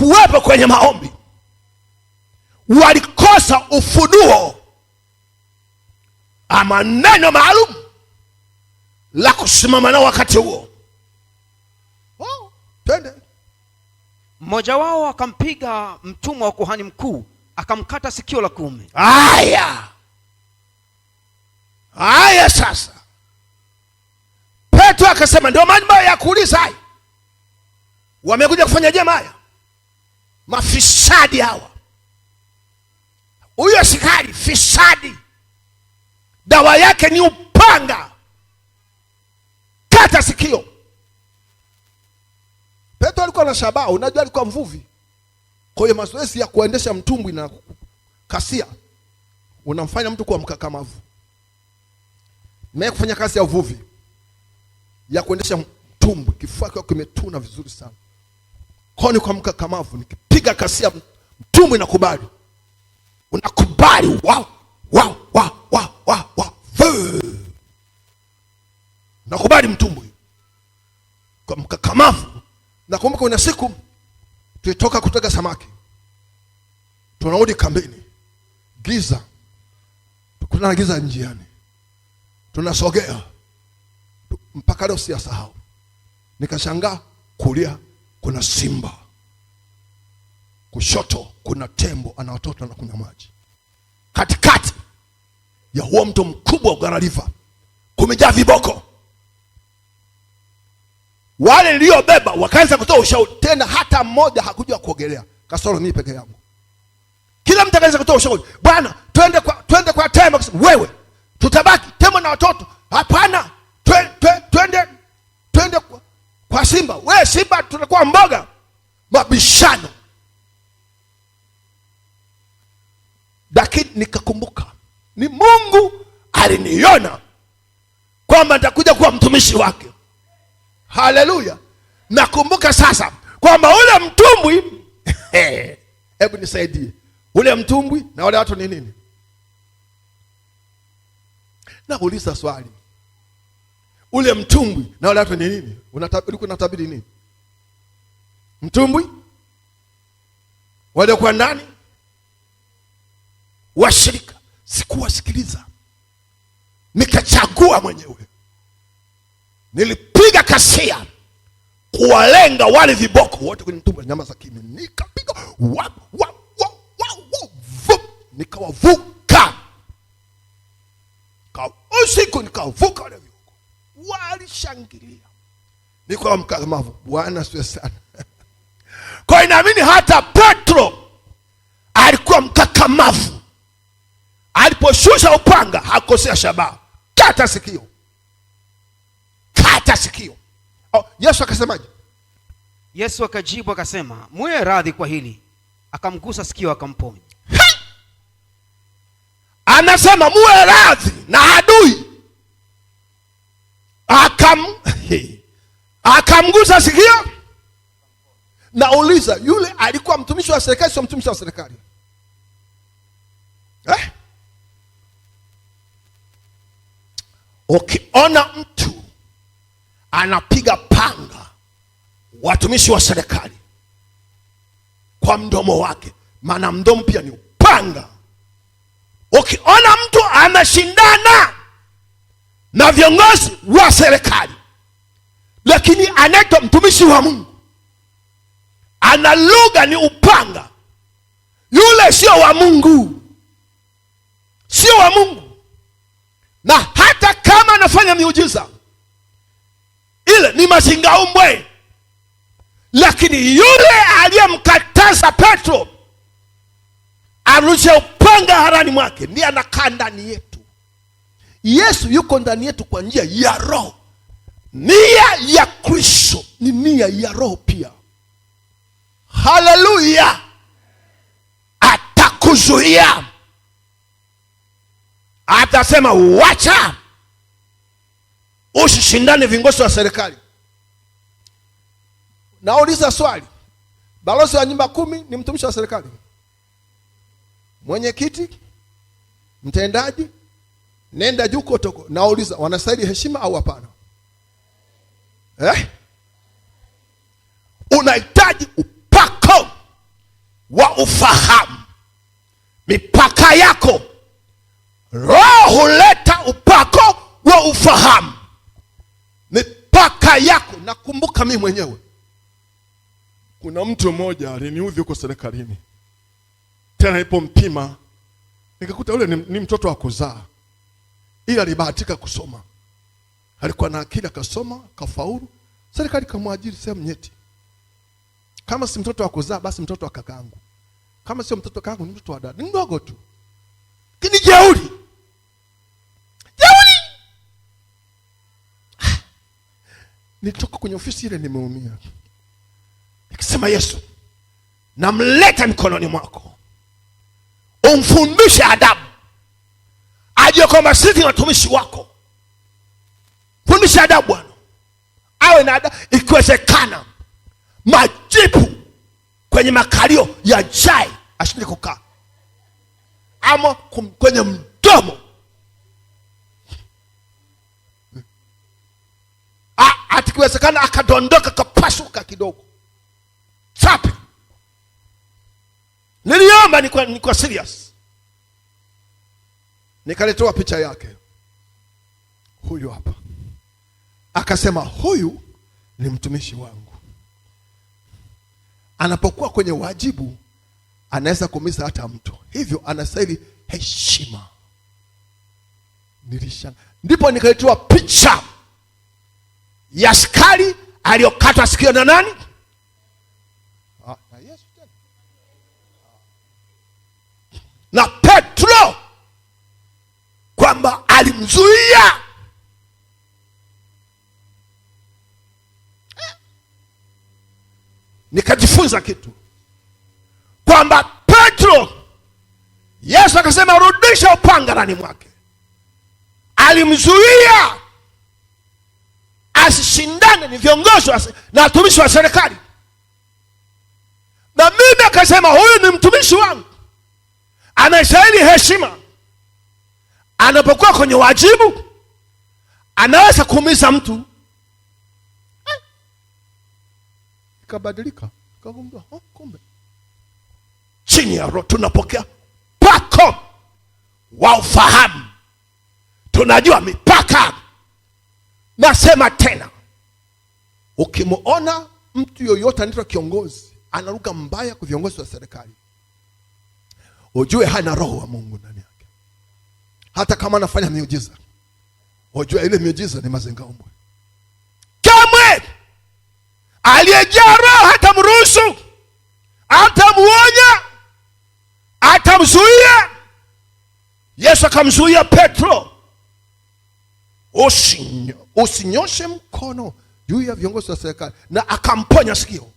hawakuwepo kwenye maombi, walikosa ufunuo ama neno maalum la kusimama nao wakati huo. Twende. Mmoja wao akampiga mtumwa wa kuhani mkuu, akamkata sikio la kuume. Haya sasa Petro akasema, ndio mambo ya kuuliza haya. Wamekuja kufanya jema haya mafisadi hawa. Huyo askari fisadi, dawa yake ni upanga, kata sikio. Petro alikuwa na shabaha, unajua alikuwa mvuvi. Kwa hiyo mazoezi ya kuendesha mtumbwi na kasia unamfanya mtu kuwa mkakamavu. Mimi kufanya kazi ya uvuvi ya kuendesha mtumbwi, kifua kikiwa kimetuna vizuri sana. Kwa ni kwa mkakamavu, nikipiga kasia mtumbwi nakubali. Unakubali, wow. Nakubali mtumbwi kwa mkakamavu. Nakumbuka kuna siku tulitoka kutega samaki, tunarudi kambini, giza, tukutana giza njiani, tunasogea mpaka leo siyasahau. Nikashangaa, kulia kuna simba, kushoto kuna tembo ana watoto anakunywa maji. Katikati ya huo mto mkubwa wa Ugala River kumejaa viboko. Wale niliobeba wakaanza kutoa ushauri, tena hata mmoja hakujua kuogelea kasoro mimi peke yangu. Kila mtu akaanza kutoa ushauri, bwana twende kwa tembo. Wewe tutabaki tembo na watoto. Hapana, twende kwa simba. Wewe simba tutakuwa mboga. Mabishano. Lakini nikakumbuka ni Mungu aliniona kwamba nitakuja kuwa mtumishi wake. Haleluya. Nakumbuka sasa kwamba ule mtumbwi hebu nisaidie, ule mtumbwi na wale watu ni nini? Nauliza swali, ule mtumbwi na wale watu ni nini? Unatabiri nini? Mtumbwi wale kwa ndani washirika, sikuwasikiliza, nikachagua mwenyewe. Nilipiga kasia kuwalenga wale viboko wote kwenye mtumbwi, nyama za kimi, nikapiga nikawavuka. Usiku nikawavuka wale viboko, walishangilia. Nilikuwa mkakamavu. Bwana asifiwe sana. Kwa inaamini hata Petro alikuwa mkakamavu. Aliposhusha upanga hakosea shabaha. Kata sikio. Kata sikio. Yesu akasemaje? Yesu akajibu akasema, muwe radhi kwa hili. Akamgusa sikio akamponya. Anasema muwe radhi na adui. Akamgusa sikio. Nauliza, yule alikuwa mtumishi wa serikali sio mtumishi wa serikali? Ukiona mtu anapiga panga watumishi wa serikali kwa mdomo wake, maana mdomo pia ni upanga. Ukiona mtu anashindana na viongozi wa serikali lakini anaitwa mtumishi wa Mungu, ana lugha ni upanga, yule sio wa Mungu. Sio wa Mungu. Na hata kama anafanya miujiza, ile ni mazingaumbwe. Lakini yule aliyemkataza Petro arushe upanga harani mwake ndiye anakaa ndani yetu. Yesu yuko ndani yetu kwa njia ya Roho. Nia ya Kristo ni nia ya Roho pia. Haleluya. Atakuzuia. Atasema wacha usishindane viongozi wa serikali. Nauliza swali, balozi wa nyumba 10 ni mtumishi wa serikali? Mwenyekiti, mtendaji, nenda juu kotoko. Nauliza, wanastahili heshima au hapana? Unahitaji upako wa ufahamu. Mipaka yako, Roho huleta upako wa ufahamu. Mipaka yako. Nakumbuka mimi mwenyewe, kuna mtu mmoja aliniudhi huko serikalini, tena ipo mpima, nikakuta yule ni mtoto wa kuzaa, ila alibahatika kusoma, alikuwa na akili, akasoma, kafaulu, serikali kamwajiri sehemu nyeti. Kama si mtoto wa kuzaa, basi mtoto wa kakaangu. Kama sio mtoto wa kakaangu, ni mtoto wa dada, ni mdogo tu, kini jeuri. Nitoka kwenye ofisi ile nimeumia, nikisema Yesu, namleta mikononi mwako, umfundishe adabu, ajue kwamba sisi ni watumishi wako. Fundisha adabu Bwana, awe na adabu, ikiwezekana majipu kwenye makalio ya jai, ashinde kukaa, ama kwenye mdomo. Atikiwezekana akadondoka, kapasuka kidogo, sapi. Niliomba, ni kwa serious. Nikaletewa picha yake, huyu hapa. Akasema huyu ni mtumishi wangu, anapokuwa kwenye wajibu anaweza kuumiza hata mtu, hivyo anastahili heshima. Ndipo nikaletewa picha ya askari aliyokatwa sikio na nani? Na Yesu tena. Na Petro, kwamba alimzuia. Nikajifunza kitu kwamba Petro, Yesu akasema rudisha upanga ndani mwake, alimzuia asishindane ni viongozi na watumishi wa serikali. Na mimi akasema huyu ni mtumishi wangu, anastahili heshima. Anapokuwa kwenye wajibu anaweza kuumiza mtu. Ikabadilika, kagundua kumbe chini ya Roho tunapokea pako wa ufahamu, tunajua mipaka. Nasema tena, ukimuona mtu yoyote anaitwa kiongozi ana lugha mbaya kwa viongozi wa serikali, ujue hana Roho wa Mungu ndani yake. Hata kama anafanya miujiza, ujue ile miujiza ni mazingaombwe. Kamwe aliyejaa Roho hatamruhusu, atamuonya, atamzuia. Yesu akamzuia Petro, usinyoshe mkono juu ya viongozi wa serikali, na akamponya sikio.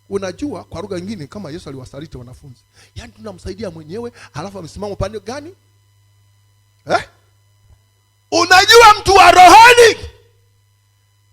Unajua kwa lugha nyingine kama Yesu aliwasaliti wanafunzi, yaani tunamsaidia mwenyewe halafu amesimama upande gani? Unajua mtu wa rohoni,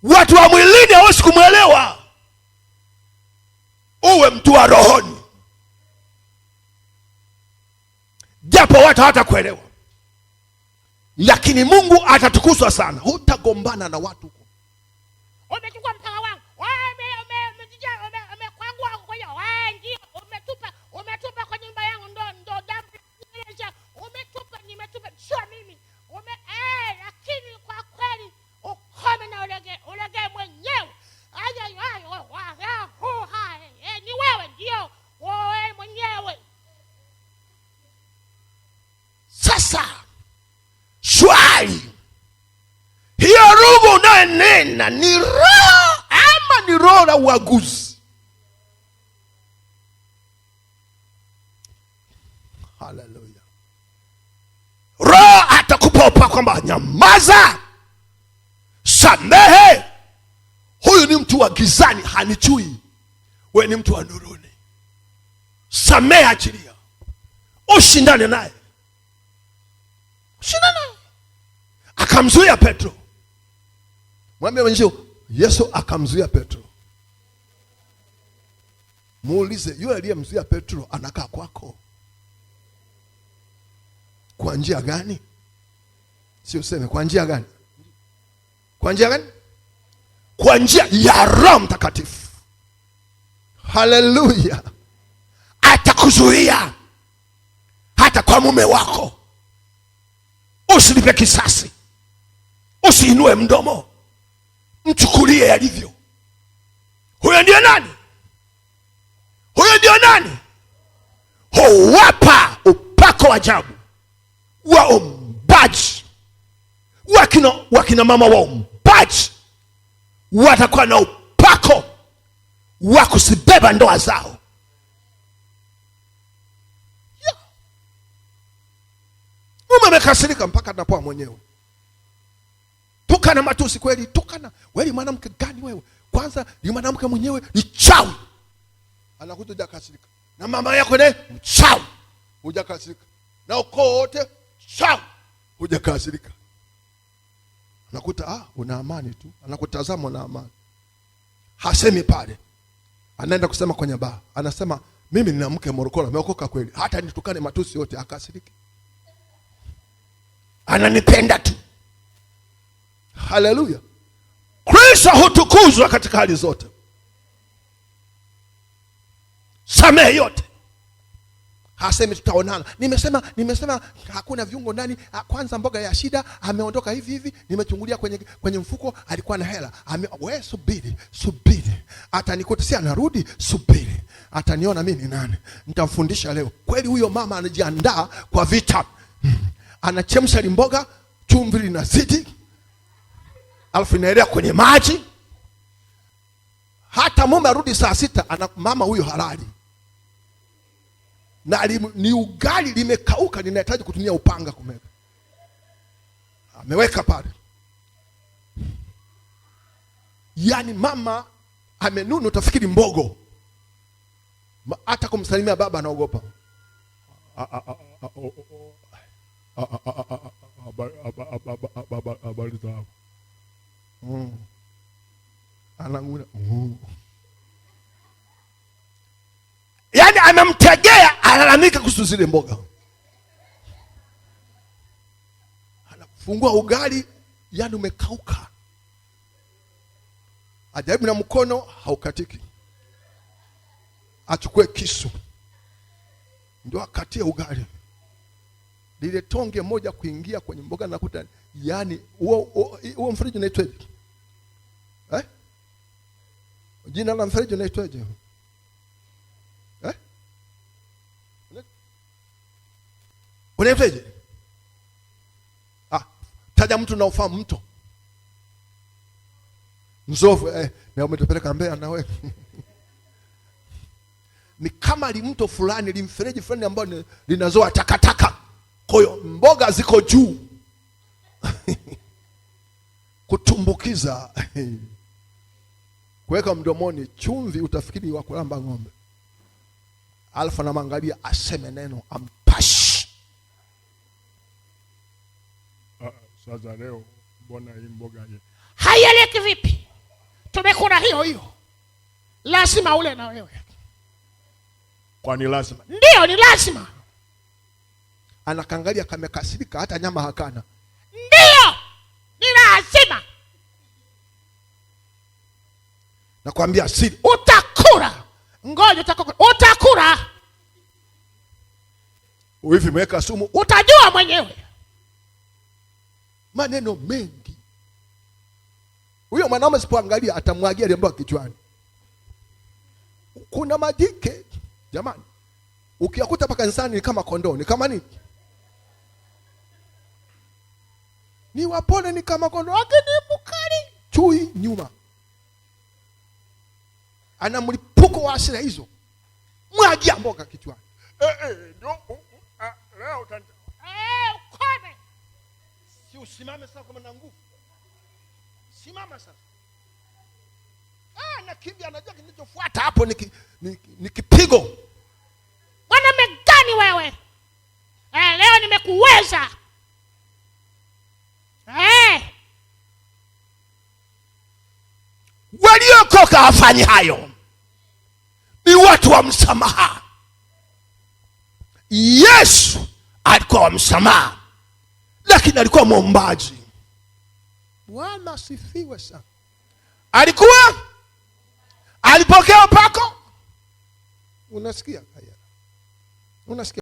watu wa mwilini hawezi kumwelewa. Uwe mtu wa rohoni, japo watu hawatakuelewa, lakini Mungu atatukuzwa sana. Hutagombana na watu huko. Umechukua mpaka wangu, umekwangua kwenye wengi, umetupa kwenye nyumba yangu, ndo damu umetupa, nimetupa, sio mimi. Lakini kwa kweli ukome na ulege mwenyewe. Ni wewe ndio wewe mwenyewe. Sasa swali, hiyo lugha unayonena ni roho ama ni roho la uaguzi? Haleluya. Roho atakupa upako kwamba nyamaza, samehe. Huyu ni mtu wa gizani, hanichui. Wewe ni mtu wa nuruni, samehe, achilia, ushindane naye. Akamzuia Petro. Mwambie wenzio, Yesu akamzuia Petro. Muulize, yule aliyemzuia Petro anakaa kwako kwa njia gani? Sio useme kwa njia gani? Kwa njia gani? Kwa njia ya Roho Mtakatifu. Haleluya. kuzuia hata kwa mume wako. Usilipe kisasi, usiinue mdomo, mchukulie yalivyo. Huyo ndio nani? Huyo ndio nani? Huwapa upako wa ajabu waombaji. Wakina mama waombaji watakuwa na upako wa kusibeba ndoa zao. Mume amekasirika mpaka anapoa mwenyewe. Tukana matusi kweli, tukana. Wewe mwanamke gani wewe? Kwanza ni mwanamke mwenyewe ni chawi. Anakuja hujakasirika. Na mama yako naye mchawi. Hujakasirika. Na ukoo wote chawi. Hujakasirika. Anakuta una amani tu. Anakutazama na amani. Hasemi pale. Anaenda kusema kwenye baa. Anasema mimi nina mke mrokole, ameokoka kweli. Hata nitukane matusi yote akasiriki. Ananipenda tu. Haleluya. Kristo hutukuzwa katika hali zote. Samehe yote. Hasemi tutaonana. Nimesema hakuna viungo ndani. Kwanza mboga ya shida ameondoka hivi. Nimechungulia kwenye mfuko alikuwa na hela. Wewe subiri. Atanikuta si anarudi, subiri. Ataniona mimi nani. Nitamfundisha leo. Kweli huyo mama anajiandaa kwa vita. Anachemsha mboga, chumvi linazidi. Alafu inaelea kwenye maji. Hata mume arudi saa 6 mama huyo halali. Na ni ugali limekauka, linahitaji kutumia upanga kumeka. Ameweka pale. Yaani mama amenunu, utafikiri mbogo. Hata kumsalimia baba anaogopa. Habari zao. Ananguna. Yaani amemtegea, alalamika kuhusu zile mboga. Anafungua ugali, yaani umekauka. Ajaribu na mkono, haukatiki. Achukue kisu, ndio akatie ugali. Lile tonge moja kuingia kwenye mboga nakuta, yaani huo mfereji unaitwaje? Jina la mfereji unaitwaje? Unaitwaje? Taja mtu na ufahamu mto. Mzovu, na umetupeleka Mbeya na wewe. Ni kama limto fulani, limfereji fulani ambao linazoa takataka. Kwa hiyo mboga ziko juu. Kutumbukiza. Kuweka mdomoni chumvi, utafikiri wa kulamba ng'ombe. Alfa na mangalia aseme neno ampashi. Sasa leo mbona hii mboga hii haieleki vipi? Tumekula hiyo. Lazima ule na wewe. Kwani lazima? Ndio, ni lazima. Anakangalia kamekasirika, hata nyama hakana. Ndio, ni lazima. Nakwambia siri, utakula. Ngoja utakula. Hivi mweka sumu, utajua mwenyewe. Maneno mengi. Huyo mwanaume sipoangalia atamwagia lembo kichwani. Kuna majike jamani, ukiyakuta paka kanisani ni kama kondoo, ni kama nini? Ni wapole, ni kama kondoo, lakini mkali chui nyuma. Ana mlipuko wa hasira hizo. Mwagia mboga kichwani. Ndio leo ukome. Si usimame sasa kama na nguvu. Simama sasa. Nakimbia, anajua kinachofuata hapo ni kipigo. Mwanaume gani wewe? Leo nimekuweza. Waliokoka hafanyi hayo. Ni watu wa msamaha. Yesu alikuwa wa msamaha, lakini alikuwa mwombaji. Bwana sifiwe sana. Alipokea upako. Unasikia haya? Unasikia?